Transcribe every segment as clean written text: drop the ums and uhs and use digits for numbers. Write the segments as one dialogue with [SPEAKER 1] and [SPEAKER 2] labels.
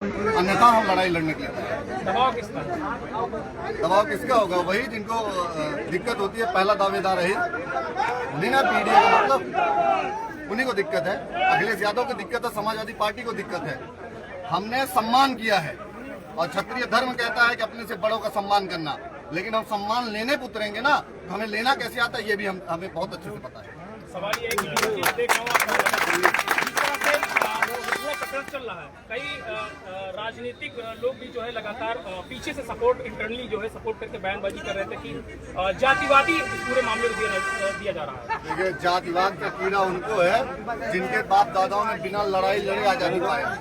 [SPEAKER 1] अन्यथा हम लड़ाई लड़ने के लिए तैयार हैं।
[SPEAKER 2] दबाव किसका?
[SPEAKER 1] दबाव किसका होगा? वही जिनको दिक्कत होती है। पहला दावेदार है बिना पीडीए का, मतलब उन्हीं को दिक्कत है। अखिलेश यादव को दिक्कत है, समाजवादी पार्टी को दिक्कत है। हमने सम्मान किया है और क्षत्रिय धर्म कहता है कि अपने से बड़ों का सम्मान करना, लेकिन हम सम्मान लेने पे उतरेंगे ना, तो हमें लेना कैसे आता है ये भी हमें बहुत अच्छे से पता है।
[SPEAKER 2] सवाल ये है कि देख रहा हूँ प्रकरण चल रहा है, कई राजनीतिक लोग भी जो है लगातार पीछे से सपोर्ट इंटरनली जो है सपोर्ट करके बयानबाजी कर रहे थे कि जातिवादी इस पूरे मामले को दिया जा रहा है।
[SPEAKER 1] देखिए, जातिवाद का कीड़ा उनको है जिनके बाप दादाओं ने बिना लड़ाई लड़े आजादी पाया।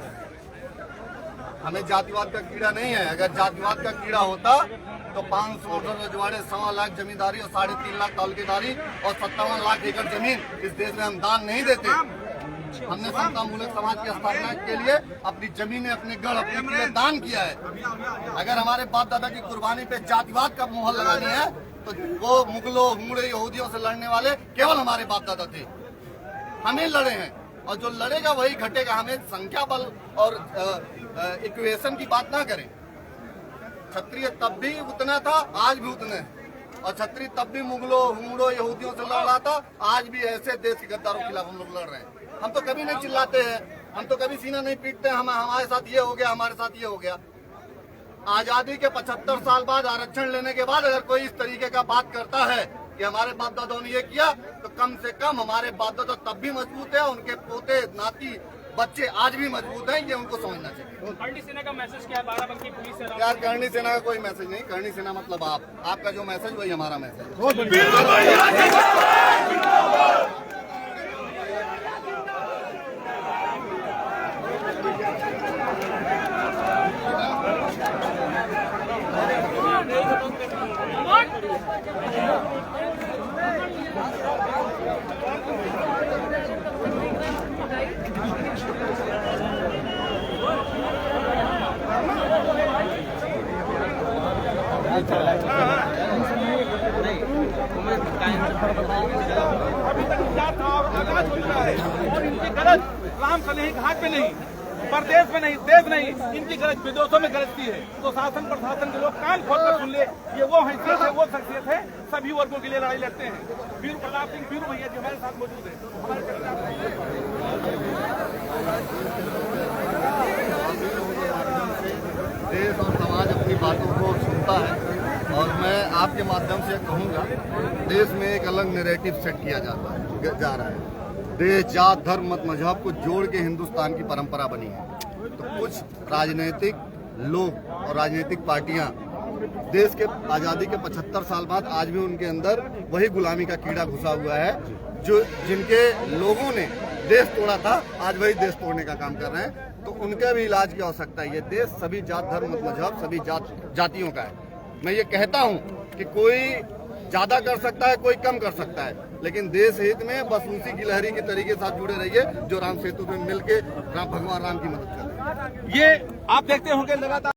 [SPEAKER 1] हमें जातिवाद का कीड़ा नहीं है। अगर जातिवाद का कीड़ा होता तो 500 रजवाड़े, 1.25 लाख जमींदारी और 3.5 लाख तालुकेदारी और 57 लाख एकड़ जमीन इस देश में हम दान नहीं देते। हमने समतामूलक समाज की स्थापना के लिए अपनी जमीनें, अपने गढ़, अपने किले दान किया है। अगर हमारे बाप दादा की कुर्बानी पे जातिवाद का मोहर लगानी है तो वो मुगलों, हुमड़े, यहूदियों से लड़ने वाले केवल हमारे बाप दादा थे। हमें लड़े हैं और जो लड़ेगा वही घटेगा। हमें संख्या बल और इक्वेशन की बात ना करें। क्षत्रिय तब भी उतना था, आज भी उतने हैं। और क्षत्रिय तब भी मुगलों, हुमड़ों, यहूदियों से लड़ रहा था, आज भी ऐसे देश के गद्दारों के खिलाफ हम लोग लड़ रहे हैं। हम तो कभी नहीं चिल्लाते हैं, हम तो कभी सीना नहीं पीटते हैं, हमारे साथ ये हो गया, हमारे साथ ये हो गया। आजादी के 75 साल बाद, आरक्षण लेने के बाद अगर कोई इस तरीके का बात करता है कि हमारे बाप दादाओं ने ये किया, तो कम से कम हमारे बाप दादा तब भी मजबूत है, उनके पोते, नाती, बच्चे आज भी मजबूत हैं। ये उनको समझना चाहिए।
[SPEAKER 2] करनी सेना का मैसेज क्या है? बाराबंकी पुलिस से
[SPEAKER 1] यार, करनी सेना का कोई मैसेज नहीं। करनी सेना मतलब आपका जो मैसेज वही हमारा मैसेज है।
[SPEAKER 3] और इनकी गरज राम सनेही घाट में नहीं, प्रदेश में नहीं, देश नहीं, इनकी गरज विदेशों में गरजती है। तो शासन प्रशासन के लोग कान खोल कर सुन ले। ये वो हैसियत है, वो शख्सियत है, सभी वर्गों के लिए लड़ाई लड़ते हैं। वीर प्रताप सिंह वीरू भैया जी हमारे साथ मौजूद है।
[SPEAKER 1] देश और समाज अपनी बातों को सुनता है और मैं आपके माध्यम से कहूँगा, देश में एक अलग नैरेटिव सेट किया जा रहा है। देश, जात, धर्म, मत, मजहब को जोड़ के हिंदुस्तान की परंपरा बनी है। तो कुछ राजनीतिक लोग और राजनीतिक पार्टियां देश के आज़ादी के 75 साल बाद आज भी उनके अंदर वही गुलामी का कीड़ा घुसा हुआ है। जो जिनके लोगों ने देश तोड़ा था, आज वही देश तोड़ने का काम कर रहे हैं। तो उनका भी इलाज की आवश्यकता है। ये देश सभी जात, धर्म, मत, मजहब, सभी जातियों का है। मैं ये कहता हूँ कि कोई ज्यादा कर सकता है, कोई कम कर सकता है, लेकिन देश हित में बस उसी की लहरी के तरीके साथ जुड़े रहिए जो राम सेतु में मिलके भगवान राम की मदद कर रहे हैं।
[SPEAKER 3] ये आप देखते होंगे लगातार